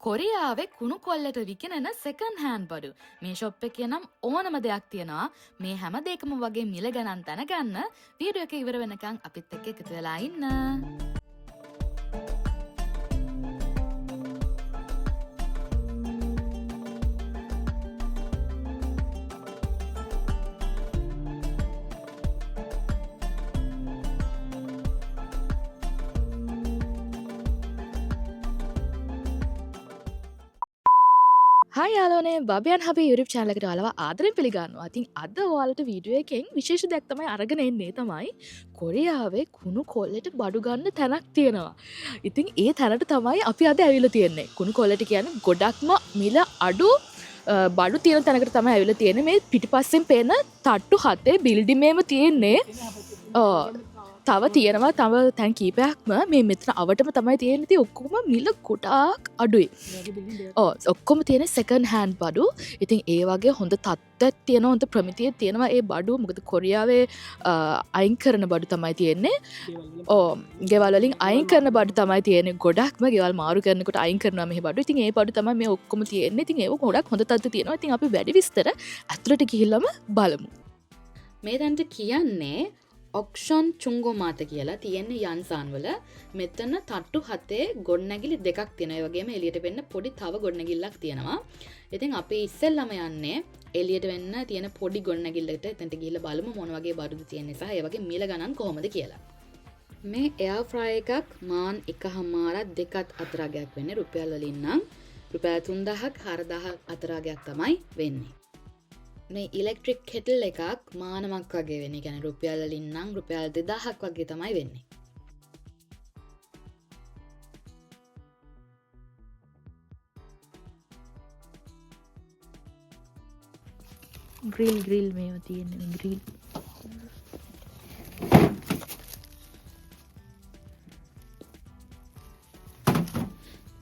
කොරියාවේ කුණු කොල්ලට විකිනෙන second hand බඩු. මේ ෂොප් එකේ නම් ඕනම දෙයක් තියෙනවා. මේ හැම දෙයකම වගේ මිල ගණන් දැනගන්න වීඩියෝ එක ඉවර වෙනකන් අපිත් එක්ක එකතු වෙලා ඉන්න. හායි යාළුවනේ බබයන් හබේ YouTube channel එකට ඔයාලව ආදරෙන් පිළිගන්නවා. ඉතින් අද ඔයාලට වීඩියෝ එකෙන් විශේෂ දෙයක් තමයි අරගෙන එන්නේ තමයි කොරියාවේ කුණු කොල්ලට බඩු ගන්න තැනක් තියෙනවා. ඉතින් ඒ තැනට තමයි අපි අද ඇවිල්ලා තියෙන්නේ. කුණු කොල්ලට කියන්නේ ගොඩක්ම මිල අඩු බඩු තියෙන තැනකට තමයි ඇවිල්ලා තියෙන්නේ. මේ පිටිපස්සෙන් පේන තට්ටු 7 බිල්ඩින් එකේම තියෙන්නේ. තව තියෙනවා තව තැන් කීපයක්ම මේ මෙතන අවටම තමයි තියෙන්නේ. ඉතින් ඔක්කොම මිල ගොඩාක් අඩුයි. ඔක්කොම තියෙන සෙකන්ඩ් හෑන්ඩ් බඩු. ඉතින් ඒ වගේ හොඳ තත්ත්වයක් තියෙනවා, හොඳ ප්‍රමිතියක් තියෙනවා ඒ බඩු. මොකද කොරියාවේ අයින් කරන බඩු තමයි තියෙන්නේ. ගෙවල් වලින් අයින් කරන බඩු තමයි තියෙන්නේ. ගොඩක්ම ගෙවල් මාරු කරනකොට අයින් කරනවා මේ බඩු. ඉතින් ඒ බඩු තමයි මේ ඔක්කොම තියෙන්නේ. ඉතින් ඒක ගොඩක් හොඳ තත්ත්වයක් තියෙනවා. ඉතින් අපි වැඩි විස්තර ඇතුළට ගිහිල්ලාම බලමු. මේ දැන්ට කියන්නේ ඔක්ෂන් චුංගෝමාත කියලා තියෙන්නේ යන්සාන් වල. මෙතන තට්ටු 7 ගොඩනැගිලි දෙකක් තියෙනවා. ඒ වගේම එළියට වෙන්න පොඩි තව ගොඩනැගිල්ලක් තියෙනවා. ඉතින් අපි ඉස්සෙල්ලාම යන්නේ එළියට වෙන්න තියෙන පොඩි ගොඩනැගිල්ලකට. එතනට ගිහිල්ලා බලමු මොන වගේ බඩුද තියෙන්නේ සහ ඒ වගේ මිල ගණන් කොහොමද කියලා. මේ එයාර් ෆ්‍රයි එකක් මාන් 1.5 2ත් අතරගයක් වෙන්නේ. රුපියල් වලින් නම් රුපියල් 3000ක් 4000ක් අතරගයක් තමයි වෙන්නේ. මේ ඉලෙක්ට්‍රික් කෙටල් එකක් මානමක් වගේ වෙන්නේ. කියන්නේ රුපියල් වලින් නම් රුපියල් 2000ක් වගේ තමයි වෙන්නේ. ග්‍රිල් මේව තියෙන්නේ ග්‍රිල්.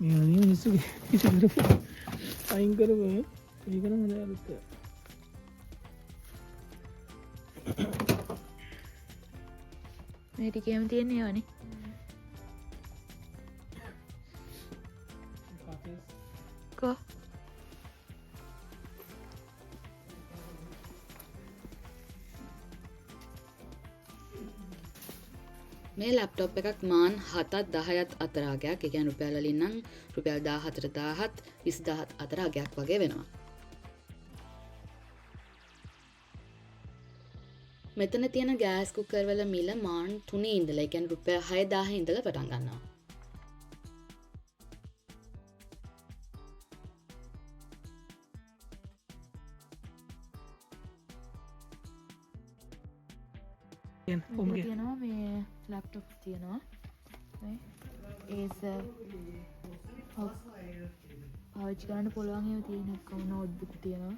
මේ මිනිස්සු කිසි අයින් කරපුවා ඒක නම් හදාගත්තා. මේ ටිකේම තියෙන්නේ ඒවනේ. කො මේ ලැප්ටොප් එකක් මාන් 7ත් 10ත් අතරාගයක්. ඒ කියන්නේ රුපියල් වලින් නම් රුපියල් 14000ත් 20000ත් අතරාගයක් වගේ වෙනවා. මෙතන තියෙන ගෑස් කුකර් වල මිල මාන් 3 ඉඳලා ඒ කියන්නේ රුපියල් 6000 ඉඳලා පටන් ගන්නවා. තියෙනවා මේ ලැප්ටොප් තියෙනවා. මේ Acer පාවිච්චි කරන්න පුළුවන් ඒවා තියෙන එකම නෝට්බුක් තියෙනවා.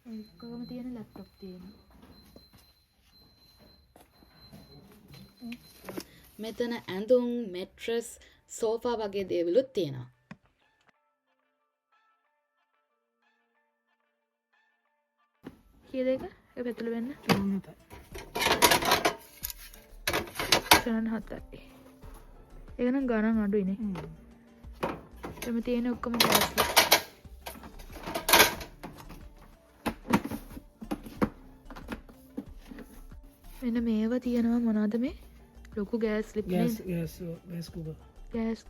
මේ එකම තියෙන ලැප්ටොප් තියෙනවා. මෙතන ඇඳුම්, මැට්‍රස්, සෝෆා වගේ දේවලුත් තියෙනවා. කීයද එක? ඒ පැත්තට වෙන්න. 7යි. ඒක නම් ගණන් අඩුයිනේ. එතන තියෙන ඔක්කොම ගෑස්. මෙන්න මේවා තියෙනවා මොනවද මේ? ලොකු ගෑස් ලිප් නේ. Gas cooker. ගෑස්.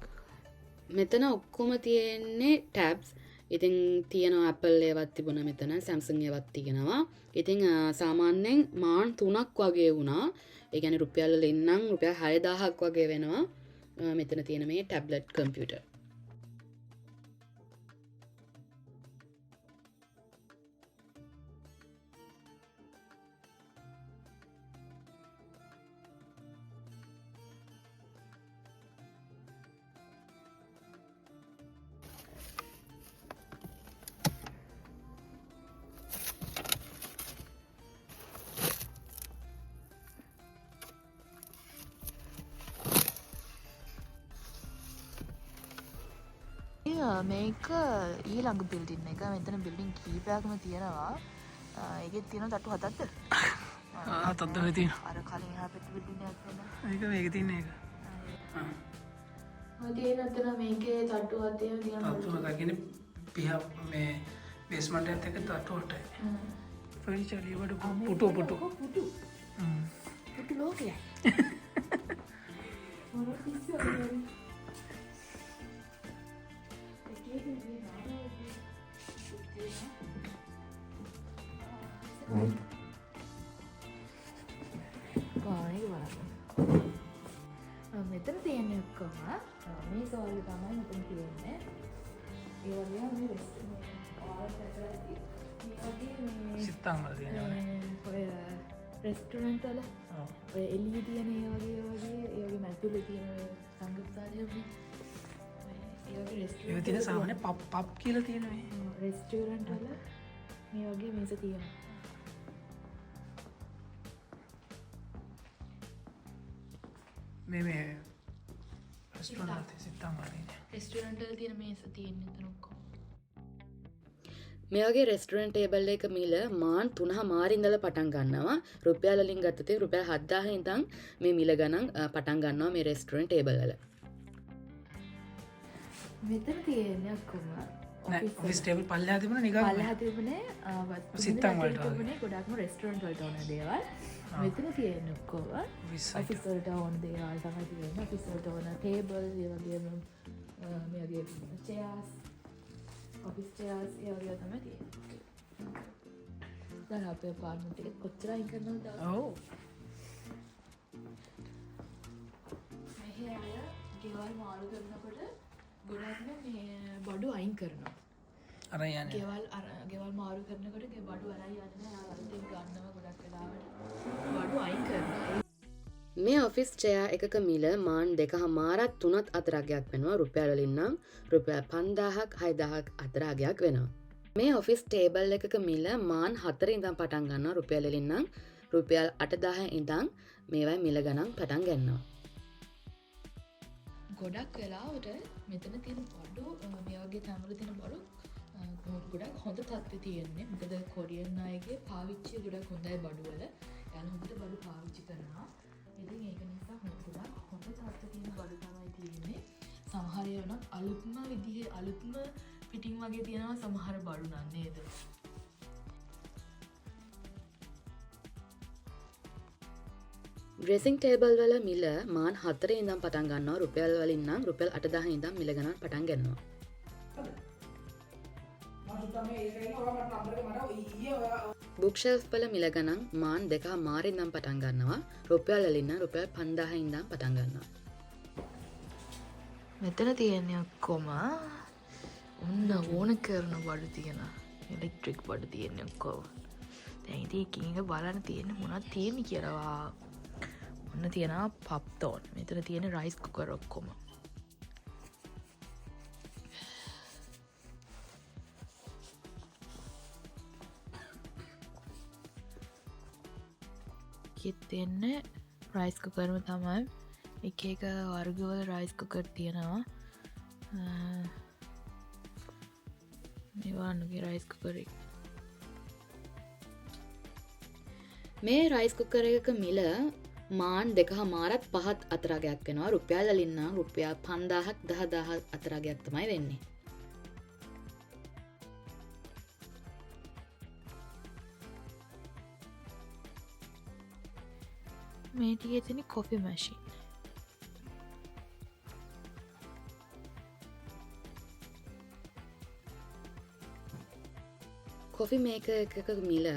මෙතන ඔක්කොම තියෙන්නේ ටැබ්ස්. ඉතින් තියෙනවා Apple ඒවත් තිබුණා මෙතන, Samsung ඒවත් තියෙනවා. ඉතින් සාමාන්‍යයෙන් මාන් 3ක් වගේ වුණා. ඒ කියන්නේ රුපියල් වලින් නම් රුපියල් 6000ක් වගේ වෙනවා. මෙතන තියෙන මේ ටැබ්ලට් කම්පියුටර්. මේක ඊළඟ බිල්ඩින් එක. මෙතන බිල්ඩින් කීපයක්ම තියෙනවා. ඒකෙත් තියෙනවා තට්ටු 7ක්ද? තත්ද වෙතින අර කලින් හැපෙත් විදිනයක් වෙන ඒක මේක තියන්න එක හදේ නතන මේකේ තට්ටුවත් තියෙන තත්තුනකගෙන පිහ මේ බේස්මට ඇත එක තට්ටුවටයි ෆනිචලියට පුටු පුටු පුටු ලෝකය මෙතන තියෙන ඔක්කොම මේ සෝල්ල තමයි මෙතන තියෙන්නේ ඒ වගේම මේ සිත්තංවල තියෙන ඔය රෙස්ටරන්ට් වල ඔය එළිය තියෙන ඒ වගේ මැතුලේ තියෙන සංගීතය ඒ වගේ ඒ තියෙන සාමාන්‍ය පප් කියලා තියෙනවා රෙස්ටරන්ට් වල මේ වගේ මේස තියෙනවා මේ රෙස්ටරන්ට් සිත්තංවල රෙස්ටරන්ට් වල තියෙන මේස තියෙන එතන ඔක්කොම මේ වගේ රෙස්ටරන්ට් ටේබල් එක මිල මාන් 3:00 ඉඳලා පටන් ගන්නවා රුපියල් වලින් ගත්තොත් රුපියල් 7000 ඉඳන් මේ මිල ගණන් පටන් ගන්නවා මේ රෙස්ටරන්ට් ටේබල් වල මෙතන තියෙන්නේ ඔක්කොම ඔෆිස් ටේබල් පල්ලෙහා තිබුණ නිකන් පල්ලෙහා තිබුණේ සිත්තම් වලට තිබුණේ ගොඩක්ම රෙස්ටරන්ට් වලට ඕන දේවල් මෙතන තියෙන්නේ ඔක්කොම ඔෆිස් වලට ඕන දේවල් තමයි තියෙන්නේ ඔෆිස් වලට ඕන ටේබල් ඒ වගේම මේ වගේ චෙයර්ස් ඔෆිස් චෙයර්ස් ඒ වගේ තමයි තියෙන්නේ දැන් අපේ අපාර්ට්මන්ට් එකේ කොච්චර අයින් කරනවද ඔව් මෙහෙ අය ගෙවල් මාරු කරනකොට ගොඩක්ම මේ බඩු අයින් කරනවා අර යන්නේ ගෙවල් මාරු කරනකොට බඩු අරයි යන්නේ අලුතෙන් ගන්නවා ගොඩක් වෙලාවට බඩු අයින් කරනවා මේ ඔෆිස් චෙයා එකක මිල මාන් 2:00 3ත් අතරගයක් වෙනවා රුපියල් වලින් නම් රුපියල් 5000ක් 6000ක් අතරගයක් වෙනවා මේ ඔෆිස් ටේබල් එකක මිල මාන් 4 ඉඳන් පටන් ගන්නවා රුපියල් වලින් නම් රුපියල් 8000 ඉඳන් මේවයි මිල ගණන් පටන් ගන්නවා ගොඩක් වෙලාවට මෙතන තියෙන බඩු මේ වගේ තැන්වල තියෙන බඩු ගොඩක් හොඳ තත්ත්වයේ තියෙන්නේ මොකද කොරියන් අයගේ පාවිච්චිය ගොඩක් හොඳයි බඩු වල යාළුවෝ හොඳට බඩු පාවිච්චි කරනවා ඉතින් ඒක නිසා ගොඩක් හොඳ තත්ත්වයේ තියෙන බඩු තමයි තියෙන්නේ සමහර ඒවා නම් අලුත්ම විදිහේ අලුත්ම පිටින් වගේ තියෙනවා සමහර බඩු නම් නේද ඩ්‍රෙසින් ටේබල් වල මිල මාන් 4 ඉඳන් පටන් ගන්නවා රුපියල් වලින් නම් රුපියල් 8000 ඉඳන් මිල ගණන් පටන් ගන්නවා බුක් ෂෙල්ෆ් වල මිල ගණන් මාන් 2:00 ඉඳන් පටන් ගන්නවා රුපියල් වලින් නම් රුපියල් 5000 ඉඳන් පටන් ගන්නවා මෙතන තියෙන්නේ ඔක්කොම ඔන්න ඕන කරන බඩු තියෙන ඉලෙක්ට්‍රික් බඩු තියෙන්නේ ඔක්කොම දැන් ඉතින් එකින් එක බලන්න තියෙන්නේ මොනවද තියෙන්නේ කියලා ඔන්න තියෙනවා පප්තෝන් මෙතන තියෙන රයිස් කුකර් ඔක්කොම තියෙන්නේ රයිස් කුකර්ම තමයි එක එක වර්ගවල රයිස් කුකර් තියෙනවා මේවාන්නගේ රයිස් කුකර මේ රයිස් කුකර් එකක මිල මාන් 2:00 5ත් අතරගයක් වෙනවා රුපියල් වලින් නම් රුපියල් 5000ක් 10000 අතරගයක් තමයි වෙන්නේ මේ ටිකේ තියෙන කොෆි මැෂින් කොෆි මේකර් එකක මිල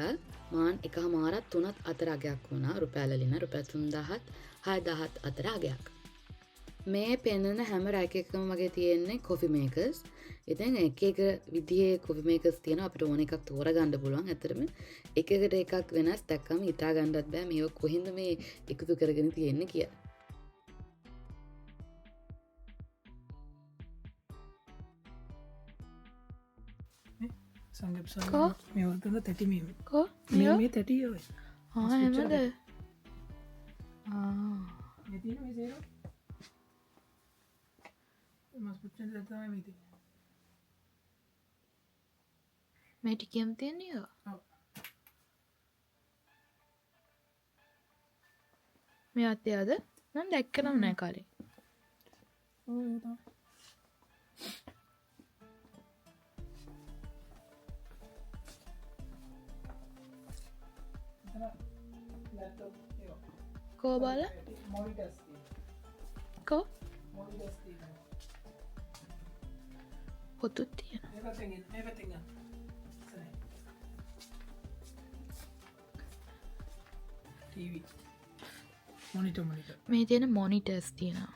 මාන් 1:00 3ත් අතරගයක් වුණා රුපියල් වලින් රුපියල් 3000ත් 6000ත් අතරගයක් මේ පෙන්වන හැම රැක් එකකම වගේ තියෙන්නේ කොෆි මේකර්ස් ඉතින් එක එක විදිහේ කොෆි මේකර්ස් තියෙනවා අපිට ඕන එකක් තෝරගන්න පුළුවන් ඇත්තටම එක එකට එකක් වෙනස් දැක්කම හිතා ගන්නත් බෑ මේක කොහෙන්ද මේ එකතු කරගෙන තියෙන්නේ කියලා සංගප්සල් මේ වර්තන තැටි මේ තැටි ඔය හෙමද මේ ටිකම තියෙන්නේ මේ අතයාද නම් දැක්කනම් නෑ කාලේ කෝ බාල කෝ පොතුත් තියෙන මොනිට මේ තියෙන මොනිටර්ස් තියෙනවා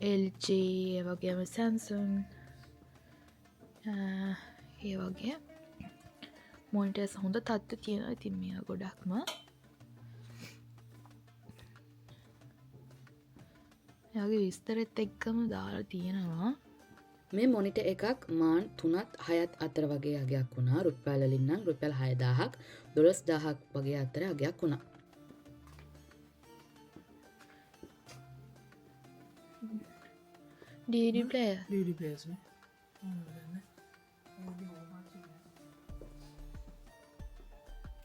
LG ඒ වගේම Samsung ඒ වගේ මොනිටර්ස් හොඳ තත්ත්ව තියෙනවා ඉතින් මේ ගොඩක්ම එයාගේ විස්තරෙත් එක්කම දාලා තියෙනවා මේ මොනිට එකක් මාන් 3-6 අතර වගේ අගයක් වුණා රුපියල් වලින් නම් රුපියල් 6000ක් 12000ක් වගේ අතර අගයක් වුණා DVD player DVD players में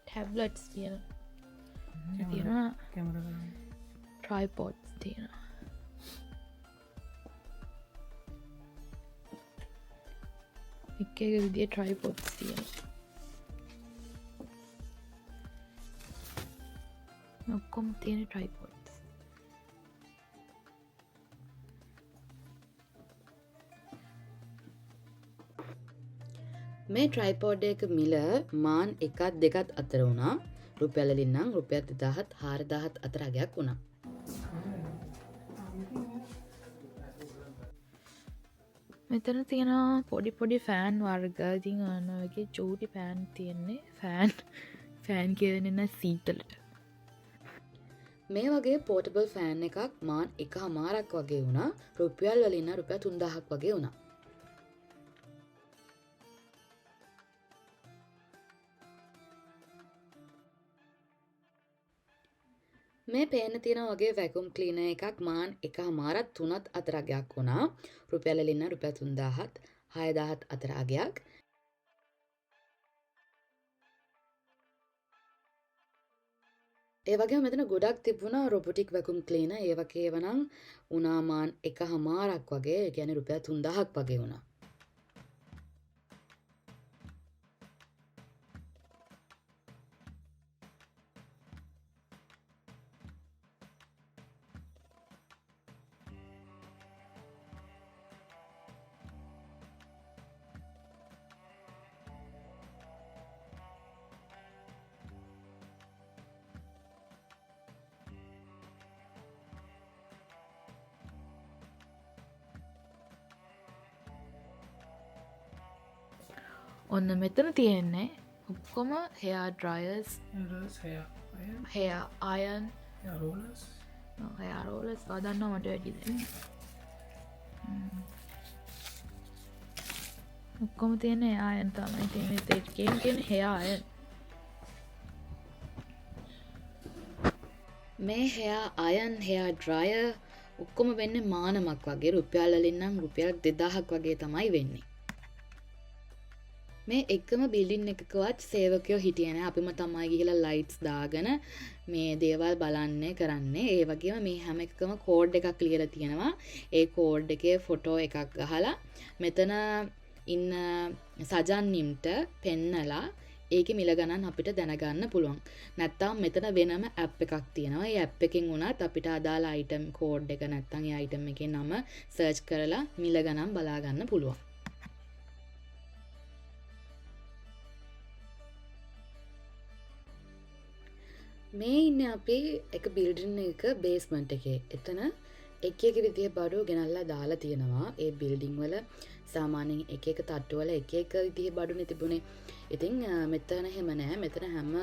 tablets තියෙනවා कैमरा tripods තියෙනවා එක එක විදිහේ tripods තියෙනවා ඔක්කොම තියෙන tripods මේ ට්‍රයිපෝඩ් එක මිල මාන් 1-2 අතර වුණා රුපියල් වලින් නම් රුපියල් 2000-4000 අතර අගයක් වුණා මෙතන තියෙනවා පොඩි ෆෑන් වර්ග ඉතින් ඔන්න වගේ චූටි ෆෑන් තියෙන්නේ ෆෑන් කියවෙන්න සීතලට මේ වගේ පෝටබල් ෆෑන් එකක් මාන් 1.5ක් වගේ වුණා රුපියල් වලින් නම් රුපියල් 3000ක් වගේ වුණා මේ පේන තියෙන වගේ වැකුම් ක්ලීනර් එකක් මාන් 1.5-3 අතර අගයක් වුණා රුපියල් වලින් නම් රුපියල් 3000-6000 අතර අගයක් ඒ වගේම මෙතන ගොඩක් තිබුණා රොබොටික් වැකුම් ක්ලීනර් ඒ වගේ ඒවා නම් උනා මාන් 1.5ක් වගේ ඒ කියන්නේ රුපියල් 3000ක් වගේ වුණා ඔන්න මෙතන තියෙන්නේ ඔක්කොම hair dryers hair iron rollers hair rollers වදන්නවා මට වැඩිද ඔක්කොම තියෙන්නේ iron තමයි තියෙන්නේ ඒකෙන් කියන්නේ hair iron මේ hair dryer ඔක්කොම වෙන්නේ මානමක් වගේ රුපියල් වලින් නම් රුපියල් 2000ක් වගේ තමයි වෙන්නේ මේ එකම බිල්ඩින් එකකවත් සේවකයෝ හිටියේ නැහැ අපිම තමයි ගිහලා ලයිට්ස් දාගෙන මේ දේවල් බලන්නේ කරන්නේ ඒ වගේම මේ හැම එකකම කෝඩ් එකක් ලියලා තියෙනවා ඒ කෝඩ් එකේ ෆොටෝ එකක් ගහලා මෙතන ඉන්න සජන්නිම්ට පෙන්නලා ඒකේ මිල ගණන් අපිට දැනගන්න පුළුවන් නැත්තම් මෙතන වෙනම ඇප් එකක් තියෙනවා ඒ ඇප් එකෙන් උනත් අපිට අදාළ අයිටම් කෝඩ් එක නැත්තම් ඒ අයිටම් එකේ නම සර්ච් කරලා මිල ගණන් බලා ගන්න පුළුවන් මේ ඉන්නේ අපි එක බිල්ඩින් එක බේස්මන්ට් එකේ. එතන එක විදිහේ බඩු ගෙනල්ලා දාලා තියෙනවා. ඒ බිල්ඩින් වල සාමාන්‍යයෙන් එක තට්ටු වල එක විදිහේ බඩුනේ තිබුණේ. ඉතින් මෙතන හැම නැහැ. මෙතන හැම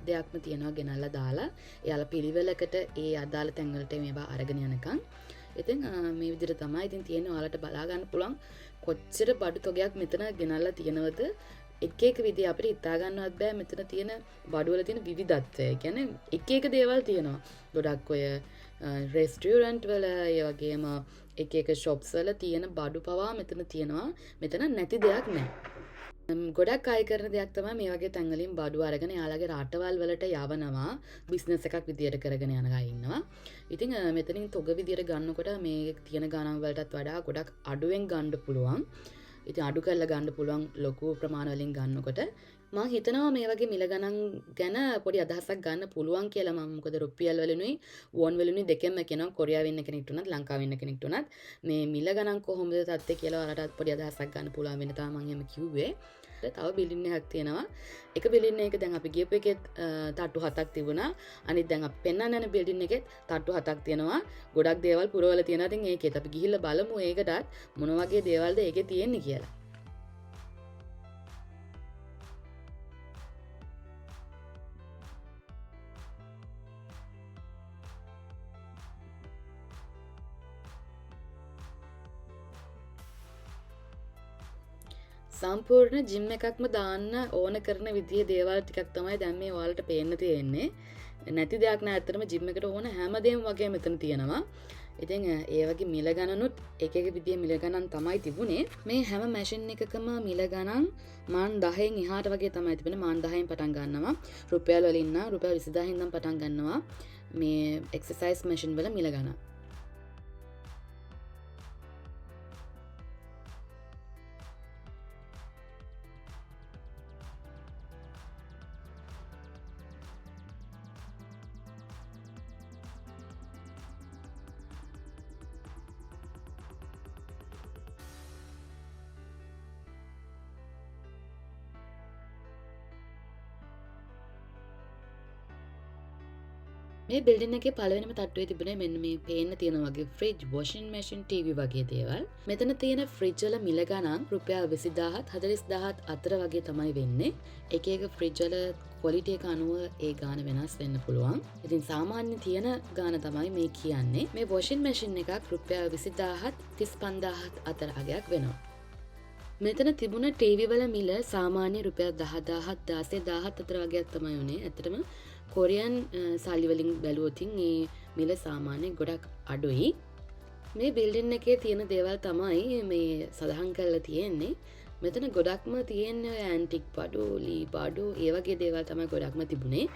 දෙයක්ම තියෙනවා ගෙනල්ලා දාලා. එයාලා පිළිවෙලකට ඒ අදාළ තැන් වලට මේවා අරගෙන යනකම්. ඉතින් මේ විදිහට තමයි ඉතින් තියෙන්නේ. ඔයාලට බලා ගන්න පුළුවන් කොච්චර බඩු තොගයක් මෙතන ගෙනල්ලා තියෙනවද එක විදිහ අපිට හිතා ගන්නවත් බෑ මෙතන තියෙන බඩු වල තියෙන විවිධත්වය. ඒ කියන්නේ එක දේවල් තියෙනවා. ගොඩක් ඔය රෙස්ටුරන්ට් වල ඒ වගේම එක ෂොප්ස් වල තියෙන බඩු පවා මෙතන තියෙනවා. මෙතන නැති දෙයක් නැහැ. ගොඩක් අය කරන දෙයක් තමයි මේ වගේ තැන්වලින් බඩු අරගෙන යාළගේ රටවල් වලට යවනවා බිස්නස් එකක් විදියට කරගෙන යන අය ඉන්නවා. ඉතින් මෙතනින් තොග විදියට ගන්නකොට මේ තියෙන ගණන් වලටත් වඩා ගොඩක් අඩුවෙන් ගන්න පුළුවන්. ඉතින් අඩු කරලා ගන්න පුළුවන් ලොකු ප්‍රමාණ වලින් ගන්නකොට මම හිතනවා මේ වගේ මිල ගණන් ගැන පොඩි අදහසක් ගන්න පුළුවන් කියලා. මම මොකද රුපියල් වලිනුයි වොන් වලිනුයි දෙකෙන්ම කියනවා කොරියාවෙ ඉන්න කෙනෙක්ට උනත් ලංකාවෙ ඉන්න කෙනෙක්ට උනත් මේ මිල ගණන් කොහොමද තත්ත්වය කියලා ඔයාලටත් පොඩි අදහසක් ගන්න පුළුවන් වෙන තමයි මම එහෙම කිව්වේ. තව බිල්ඩින් එකක් තියෙනවා. එක බිල්ඩින් එක දැන් අපි ගියපු එකෙත් තට්ටු 7ක් තිබුණා. අනිත් දැන් අපි පෙන්නන්න යන බිල්ඩින් එකෙත් තට්ටු 7ක් තියෙනවා. ගොඩක් දේවල් පුරවලා තියෙනවා. ඉතින් ඒකෙත් අපි ගිහිල්ලා බලමු ඒකටත් මොන වගේ දේවල්ද ඒකේ තියෙන්නේ කියලා. සම්පූර්ණ ජිම් එකක්ම දාන්න ඕන කරන විදිහේ දේවල් ටිකක් තමයි දැන් මේ ඔයාලට පේන්න තියෙන්නේ. නැති දෙයක් නෑ ඇත්තටම ජිම් එකට ඕන හැමදේම වගේ මෙතන තියෙනවා. ඉතින් ඒ වගේ මිල ගණනුත් එක එක විදිහේ මිල ගණන් තමයි තිබුණේ. මේ හැම මැෂින් එකකම මිල ගණන් මාන් 10න් එහාට වගේ තමයි තිබෙන්නේ. මාන් 10න් පටන් ගන්නවා. රුපියල් වලින් නම් රුපියල් 20000 ඉඳන් පටන් ගන්නවා. මේ එක්සර්සයිස් මැෂින් වල මිල ගණන්. මේ බිල්ඩින් එකේ පළවෙනිම තට්ටුවේ තිබුණේ මෙන්න මේ පේන්න තියෙන වගේ ෆ්‍රිජ්, වොෂින් මැෂින්, ටීවී වගේ දේවල්. මෙතන තියෙන ෆ්‍රිජ් වල මිල ගණන් රුපියල් 20000ත් 40000ත් අතර වගේ තමයි වෙන්නේ. එක එක ෆ්‍රිජ් වල ක්වොලිටි එක අනුව ඒ ගාන වෙනස් වෙන්න පුළුවන්. ඉතින් සාමාන්‍ය තියෙන ගාන තමයි මේ කියන්නේ. මේ වොෂින් මැෂින් එකක් රුපියල් 20000ත් 35000ත් අතර අගයක් වෙනවා. මෙතන තිබුණ ටීවී වල මිල සාමාන්‍ය රුපියල් 10000ත් 16000ත් අතර වගේක් තමයි උනේ. ඇත්තටම කොරියන් සල්ලි වලින් බැලුවොතින් මේ මිල සාමාන්‍යයෙන් ගොඩක් අඩුයි. මේ බිල්ඩින් එකේ තියෙන දේවල් තමයි මේ සඳහන් කරලා තියෙන්නේ. මෙතන ගොඩක්ම තියෙන්නේ ඇන්ටික් බඩු, ලී බඩු, ඒ වගේ දේවල් තමයි ගොඩක්ම තිබුණේ.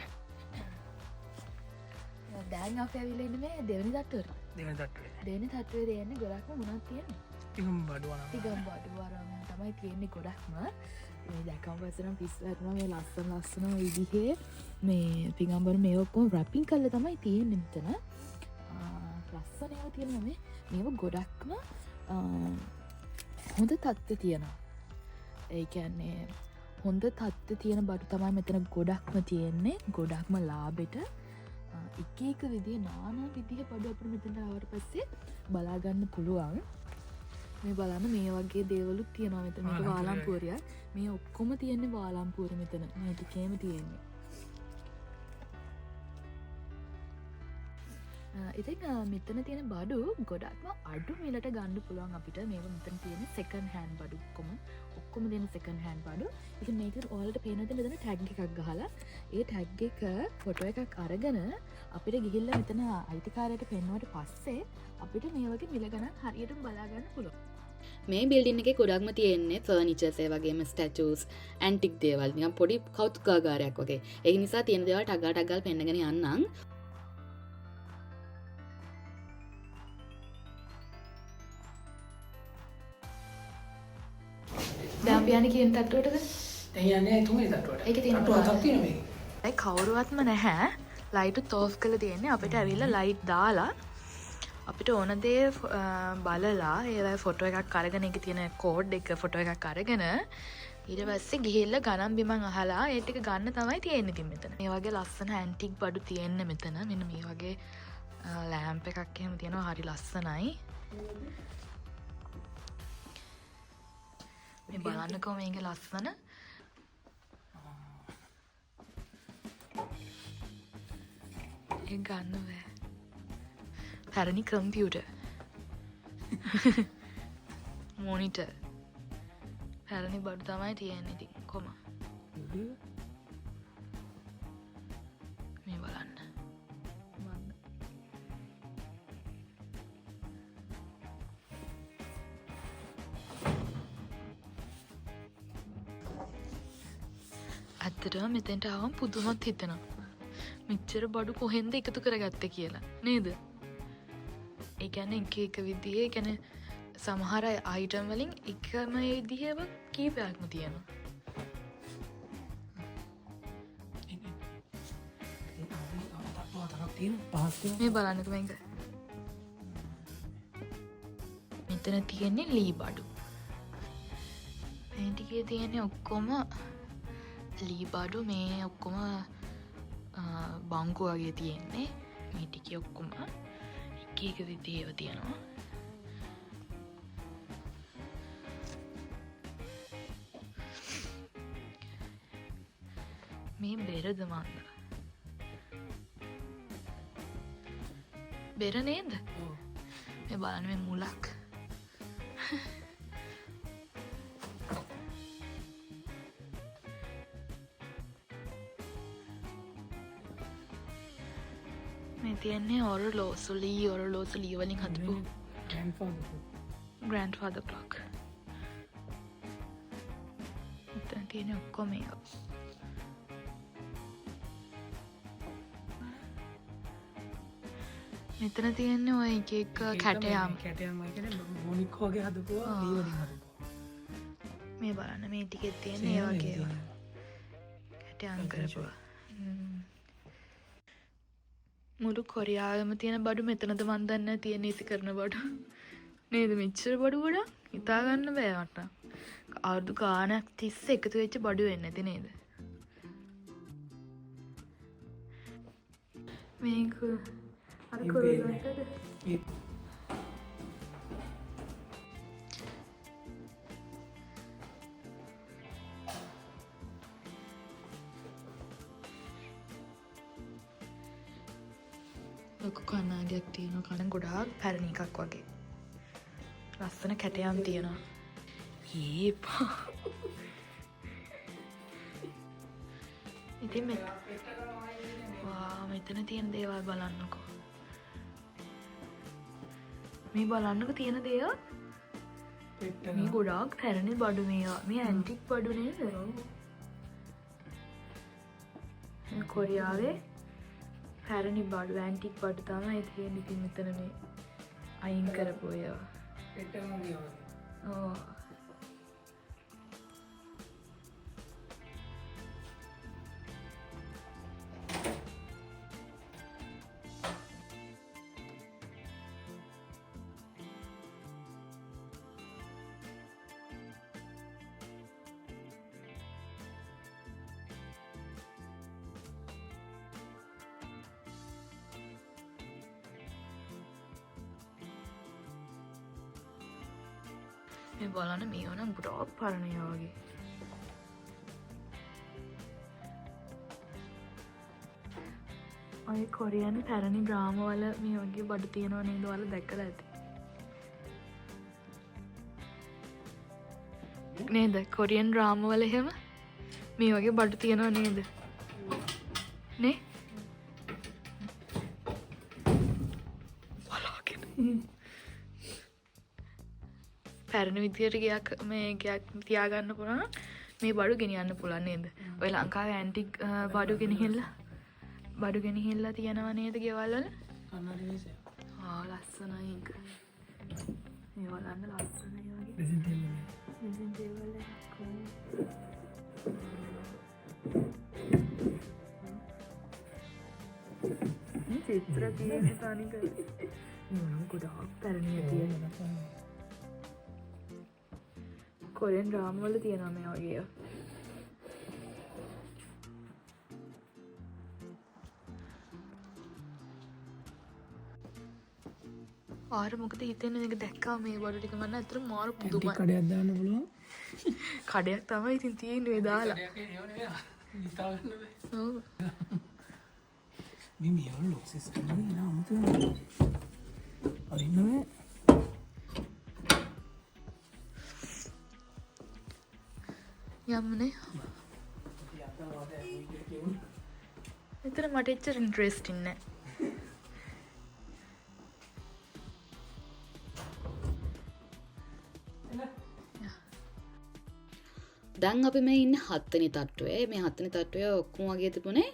දැන් අපි ඇවිල්ලා ඉන්නේ මේ දෙවෙනි තට්ටුවට. දෙවෙනි තට්ටුවේ. දෙවෙනි තට්ටුවේ තියෙන්නේ ගොඩක්ම මොනවද තියෙන්නේ? ටිකම බඩු වන. ටිකම බඩු වරම තමයි තියෙන්නේ ගොඩක්ම. මේ දැක්කම පස්සේ නම් පිස්සු වැටෙනවා මේ ලස්සන විදිහේ මේ පිඟම්බර මේ ඔක්කොම රැපින් කරලා තමයි තියෙන්නේ මෙතන. ලස්සන ඒවා තියෙනවා මේව ගොඩක්ම හොඳ තත්ත්වයේ තියෙනවා. ඒ කියන්නේ හොඳ තත්ත්වයේ තියෙන බඩු තමයි මෙතන ගොඩක්ම තියෙන්නේ. ගොඩක්ම ලාභෙට එක එක විදිහේ নানা විදිහේ බඩු අපිට මෙතනට ආවට පස්සේ බලා ගන්න පුළුවන්. මේ බලන්න මේ වගේ දේවලුත් තියෙනවා මෙතන. මේක වාලම්පුවරයක්. මේ ඔක්කොම තියෙන්නේ වාලම්පුවර මෙතන. මේ ටිකේම තියෙන්නේ. ඉතින් මෙතන තියෙන බඩු ගොඩක්ම අඩු මිලට ගන්න පුළුවන් අපිට. මේක මෙතන තියෙන සෙකන්ඩ් හෑන්ඩ් බඩු ඔක්කොම දෙන සෙකන්ඩ් හෑන්ඩ් බඩු. ඉතින් මේක ඔයාලට පේනවා මෙතන ටැග් එකක් ගහලා ඒ ටැග් එක ෆොටෝ එකක් අරගෙන අපිට ගිහිල්ලා මෙතන අයිතිකාරයට පෙන්වුවට පස්සේ අපිට මේ වගේ මිල ගණන් හරියටම බලා ගන්න පුළුවන්. මේ බිල්ඩින් එකේ ගොඩක්ම තියෙන්නේ ෆර්නිචර්ස් ඒ වගේම ස්ටැචුස්, ඇන්ටික් දේවල්, නිකන් පොඩි කෞතුකාගාරයක් වගේ. ඒ නිසා තියෙන දේවල් ටග්ගා ටග්ගල් පෙන්නගෙන යන්නම්. දැන් අපි යන්නේ කියන තට්ටුවටද? දැන් යන්නේ තුන්වෙනි තට්ටුවට. ඒකේ තියෙන තට්ටු හතක් තියෙනවා මේකේ. ඒ කවුරුවත්ම නැහැ. ලයිට් ඔෆ් කරලා තියෙන්නේ. අපිට ඇවිල්ලා ලයිට් දාලා අපිට ඕන දේ බලලා ඒවයි ෆොටෝ එකක් අරගෙන ඒකේ තියෙන කෝඩ් එක ෆොටෝ එකක් අරගෙන ඊට පස්සේ ගිහිල්ලා ගණන් බිමන් අහලා ඒ ටික ගන්න තමයි තියෙන්නේ ඉතින් මෙතන. මේ වගේ ලස්සන ඇන්ටික් බඩු තියෙන්නේ මෙතන. මෙන්න මේ වගේ ලෑම්ප් එකක් එහෙම තියෙනවා. හරි ලස්සනයි. මේ බලන්නකෝ මේක ලස්සන. ඒක ගන්න බෑ. පැරණි කම්පියුටර්. මොනිටර්. පැරණි බඩු තමයි තියෙන්නේ ඉතින් කොම. මේ බලන්න. ඇත්තටම මෙතෙන්ට ආවම පුදුමත් හිතෙනවා. මෙච්චර බඩු කොහෙන්ද එකතු කරගත්තේ කියලා. නේද? ඒ කියන්නේ එක විදිහේ කියන්නේ සමහර අයිටම් වලින් එකම විදිහව කීපයක්ම තියෙනවා. මේ බලන්නකෝ මේක. මෙතන තියෙන්නේ ලී බඩු. මේ ටිකේ තියෙන්නේ ඔක්කොම ලී බඩු. මේ ඔක්කොම බංකු වගේ තියෙන්නේ. මේ ටිකේ ඔක්කොම එක විදිහේව තියෙනවා. මේ බෙරද මන්ද? බෙර නේද? මේ බලන්න මේ මුලක්. මේ තියන්නේ ඔරලෝසු ලී වලින් හදපු grandfather clock. මෙතන තියෙන්නේ ඔක්කොම මේක. මෙතන තියෙන්නේ ඔය එක කැටයම්. මොනික් වගේ හදපුවා ලී වලින් හදපුවා. මේ බලන්න මේ ටිකේ තියෙන්නේ ඒ වගේ ඒවා. කැටයම් කරපුවා. මුළු කොරියාවෙම තියෙන බඩු මෙතනද මන් දන්නේ තියෙන ඉති කරන බඩු. නේද? මෙච්චර බඩු ගොඩක් හිතා ගන්න බෑ මට. අවුරුදු ගාණක් තිස්සේ එකතු වෙච්ච බඩු වෙන්නේ නැති නේද? මේක අර කොරියාවට ලොකු කණ්ණාඩියක් තියෙනවා. කන ගොඩාක් පැරණි එකක් වගේ. ලස්සන කැටයම් තියෙනවා. ඒපා. ඉතින් මෙතන තියෙන දේවල් බලන්නකෝ. මේ බලන්නකෝ තියෙන දේවල්. මේ ගොඩාක් පැරණි බඩු මේවා. මේ ඇන්ටික් බඩු නේද? කොරියාවේ පැරණි බඩු ඇන්ටික් බඩු තමයි තියෙන්නේ. ඉතින් මෙතන මේ අයින් කරපු ඒවා. ඔව්. මේ බලන්න මේවා නම් ගොඩාක් පරණ ඒවා වගේ. ඔය කොරියන් පැරණි ඩ්‍රාමා වල මේ වගේ බඩු තියෙනවා නේද? ඔයාලා දැකලා ඇති. නේද? කොරියන් ඩ්‍රාමා වල එහෙම මේ වගේ බඩු තියෙනවා නේද? නේ? බලාගෙන. පැරණි විදියට ගයක් මේ ගයක් තියාගන්න පුළුවන් මේ බඩු ගෙනියන්න පුළුවන් නේද? ඔය ලංකාවේ ඇන්ටික් බඩු ගෙනහිල්ලා තියනවා නේද ගෙවල් වල? කන්නඩි මේසය. ලස්සනයි ඒක. මේ බලන්න ලස්සනයි වගේ. ඩ්‍රෙසින් ඩ්‍රෙසින් ටේබල් ටේබල් එකක්. මේ චිත්‍ර තියෙන්නේ තනිකර. මොනවා ගොඩාක් පැරණි තියෙනවා. කොරියන් ඩ්‍රාමා වල තියෙනවා මේ වගේ ඒවා. ආර මොකද හිතෙන්නේ මේක දැක්කම මේ බඩු ටික මම අතට මාරු පුදුමයි. කඩයක් දාන්න පුළුවන්. කඩයක් තමයි ඉතින් තියෙන්නේ ඔය දාලා. හිතා ගන්න බෑ. ඔව්. මේ මේවල ලොක් සිස්ටම් එක නා අමුතුයි. අරින්නේ යම්නේ. එතන මට එච්චර ඉන්ට්‍රෙස්ටිං නෑ. දැන් අපි මේ ඉන්න 7 වෙනි තට්ටුවේ. මේ 7 වෙනි තට්ටුවේ ඔක්කොම වගේ තිබුණේ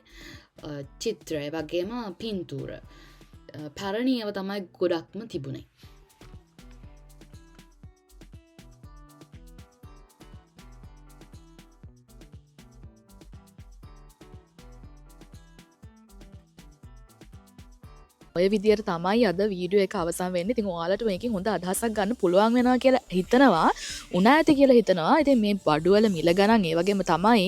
චිත්‍රය වගේම පින්තූර. පැරණියව තමයි ගොඩක්ම තිබුණේ. ඔය විදියට තමයි අද වීඩියෝ එක අවසන් වෙන්නේ. ඉතින් ඔයාලට මේකෙන් හොඳ අදහසක් ගන්න පුළුවන් වෙනවා කියලා හිතනවා. උනා ඇති කියලා හිතනවා. ඉතින් මේ බඩුවල මිල ගණන් ඒ වගේම තමයි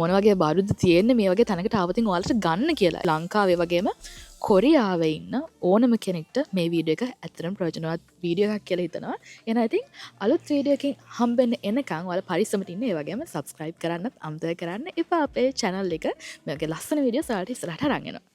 මොන වගේ බඩුද තියෙන්නේ මේ වගේ තැනකට ආවතින් ඔයාලට ගන්න කියලා. ලංකාවේ වගේම කොරියාවේ ඉන්න ඕනම කෙනෙක්ට මේ වීඩියෝ එක ඇත්තටම ප්‍රයෝජනවත් වීඩියෝ එකක් කියලා හිතනවා. එහෙනම් ඉතින් අලුත් වීඩියෝ එකකින් හම්බෙන්න එනකන් ඔයාලා පරිස්සමට ඉන්න. ඒ වගේම subscribe කරන්නත් අමතක කරන්න එපා අපේ channel එක. මේ වගේ ලස්සන වීඩියෝස් ඔයාලට ඉස්සරහට අරන් එනවා.